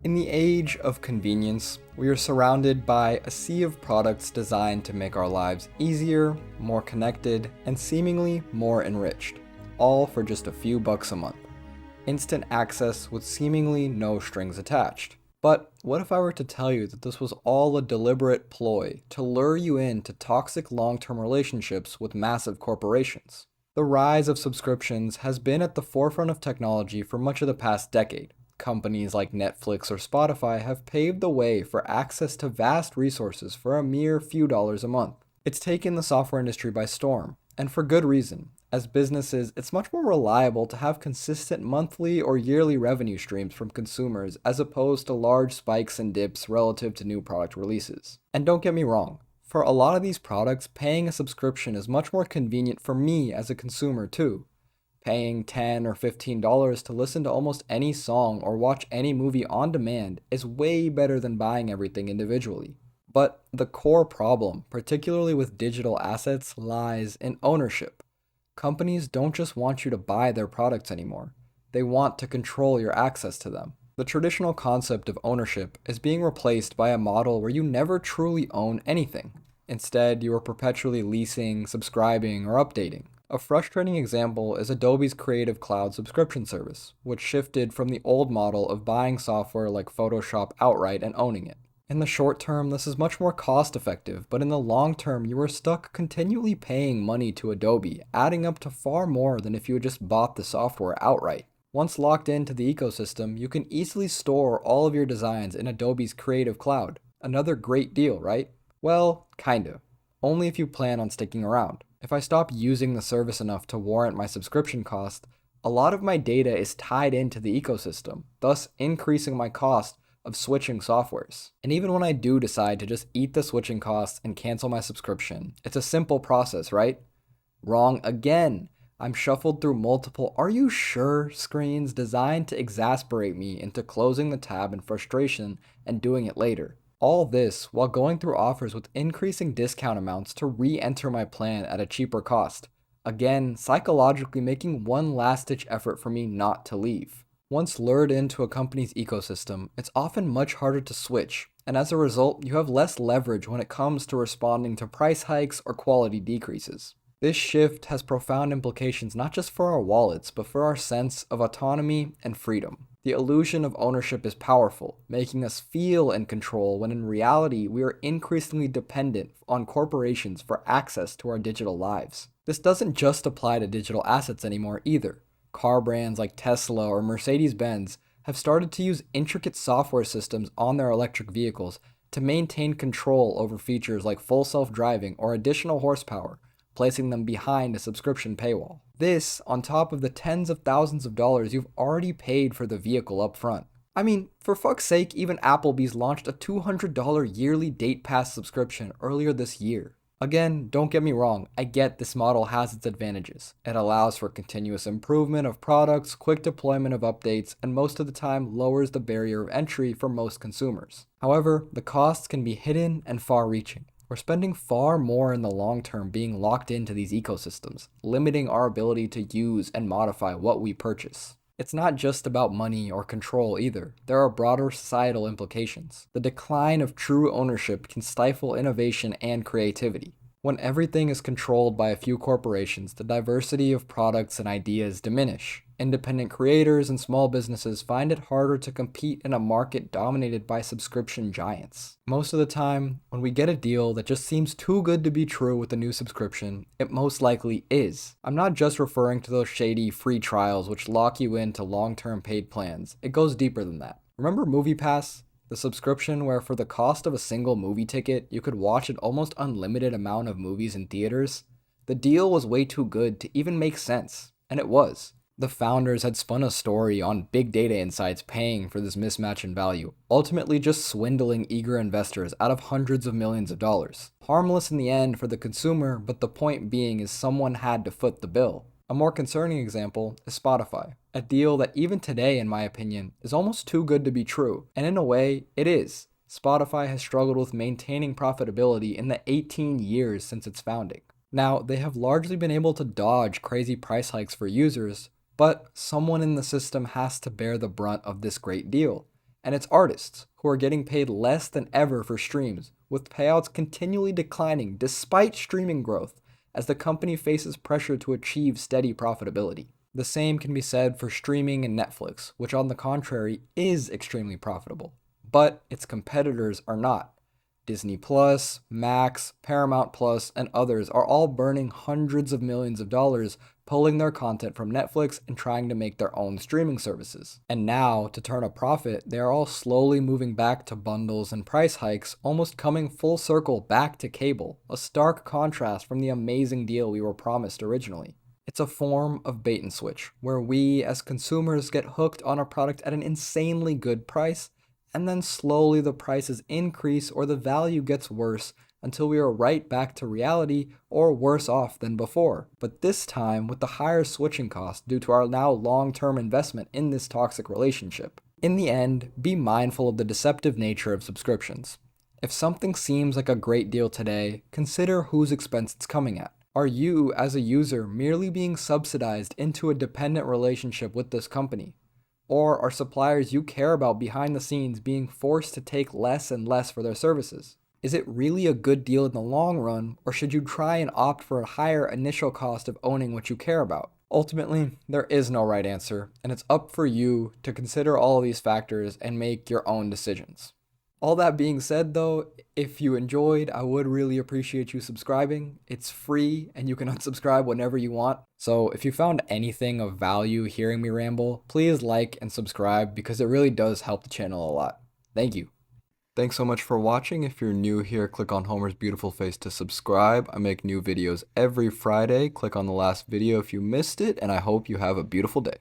In the age of convenience, we are surrounded by a sea of products designed to make our lives easier, more connected, and seemingly more enriched, all for just a few bucks a month. Instant access with seemingly no strings attached. But what if I were to tell you that this was all a deliberate ploy to lure you into toxic long-term relationships with massive corporations? The rise of subscriptions has been at the forefront of technology for much of the past decade. Companies like Netflix or Spotify have paved the way for access to vast resources for a mere few dollars a month. It's taken the software industry by storm, and for good reason. As businesses, it's much more reliable to have consistent monthly or yearly revenue streams from consumers as opposed to large spikes and dips relative to new product releases. And don't get me wrong, for a lot of these products, paying a subscription is much more convenient for me as a consumer too. Paying $10 or $15 to listen to almost any song or watch any movie on demand is way better than buying everything individually. But the core problem, particularly with digital assets, lies in ownership. Companies don't just want you to buy their products anymore. They want to control your access to them. The traditional concept of ownership is being replaced by a model where you never truly own anything. Instead, you are perpetually leasing, subscribing, or updating. A frustrating example is Adobe's Creative Cloud subscription service, which shifted from the old model of buying software like Photoshop outright and owning it. In the short term, this is much more cost effective, but in the long term, you are stuck continually paying money to Adobe, adding up to far more than if you had just bought the software outright. Once locked into the ecosystem, you can easily store all of your designs in Adobe's Creative Cloud. Another great deal, right? Well, kinda. Only if you plan on sticking around. If I stop using the service enough to warrant my subscription cost, a lot of my data is tied into the ecosystem, thus increasing my cost of switching softwares. And even when I do decide to just eat the switching costs and cancel my subscription, it's a simple process, right? Wrong again. I'm shuffled through multiple "are you sure" screens designed to exasperate me into closing the tab in frustration and doing it later. All this while going through offers with increasing discount amounts to re-enter my plan at a cheaper cost. Again, psychologically making one last-ditch effort for me not to leave. Once lured into a company's ecosystem, it's often much harder to switch, and as a result, you have less leverage when it comes to responding to price hikes or quality decreases. This shift has profound implications not just for our wallets, but for our sense of autonomy and freedom. The illusion of ownership is powerful, making us feel in control when in reality we are increasingly dependent on corporations for access to our digital lives. This doesn't just apply to digital assets anymore either. Car brands like Tesla or Mercedes-Benz have started to use intricate software systems on their electric vehicles to maintain control over features like full self-driving or additional horsepower, placing them behind a subscription paywall. This, on top of the tens of thousands of dollars you've already paid for the vehicle up front. I mean, for fuck's sake, even Applebee's launched a $200 yearly date pass subscription earlier this year. Again, don't get me wrong, I get this model has its advantages. It allows for continuous improvement of products, quick deployment of updates, and most of the time lowers the barrier of entry for most consumers. However, the costs can be hidden and far-reaching. We're spending far more in the long term being locked into these ecosystems, limiting our ability to use and modify what we purchase. It's not just about money or control either. There are broader societal implications. The decline of true ownership can stifle innovation and creativity. When everything is controlled by a few corporations, the diversity of products and ideas diminish. Independent creators and small businesses find it harder to compete in a market dominated by subscription giants. Most of the time, when we get a deal that just seems too good to be true with a new subscription, it most likely is. I'm not just referring to those shady free trials which lock you into long-term paid plans. It goes deeper than that. Remember MoviePass? The subscription where for the cost of a single movie ticket, you could watch an almost unlimited amount of movies in theaters? The deal was way too good to even make sense, and it was. The founders had spun a story on big data insights paying for this mismatch in value, ultimately just swindling eager investors out of hundreds of millions of dollars. Harmless in the end for the consumer, but the point being is someone had to foot the bill. A more concerning example is Spotify, a deal that even today, in my opinion, is almost too good to be true, and in a way, it is. Spotify has struggled with maintaining profitability in the 18 years since its founding. Now, they have largely been able to dodge crazy price hikes for users, but someone in the system has to bear the brunt of this great deal. And it's artists who are getting paid less than ever for streams, with payouts continually declining despite streaming growth as the company faces pressure to achieve steady profitability. The same can be said for streaming and Netflix, which on the contrary is extremely profitable, but its competitors are not. Disney Plus, Max, Paramount Plus, and others are all burning hundreds of millions of dollars pulling their content from Netflix and trying to make their own streaming services. And now, to turn a profit, they are all slowly moving back to bundles and price hikes, almost coming full circle back to cable, a stark contrast from the amazing deal we were promised originally. It's a form of bait and switch, where we as consumers get hooked on a product at an insanely good price, and then slowly the prices increase or the value gets worse until we are right back to reality or worse off than before. But this time with the higher switching cost due to our now long-term investment in this toxic relationship. In the end, be mindful of the deceptive nature of subscriptions. If something seems like a great deal today, consider whose expense it's coming at. Are you, as a user, merely being subsidized into a dependent relationship with this company? Or are suppliers you care about behind the scenes being forced to take less and less for their services? Is it really a good deal in the long run, or should you try and opt for a higher initial cost of owning what you care about? Ultimately, there is no right answer, and it's up for you to consider all of these factors and make your own decisions. All that being said though, if you enjoyed, I would really appreciate you subscribing. It's free and you can unsubscribe whenever you want. So if you found anything of value hearing me ramble, please like and subscribe because it really does help the channel a lot. Thank you. Thanks so much for watching. If you're new here, click on Homer's beautiful face to subscribe. I make new videos every Friday. Click on the last video if you missed it, and I hope you have a beautiful day.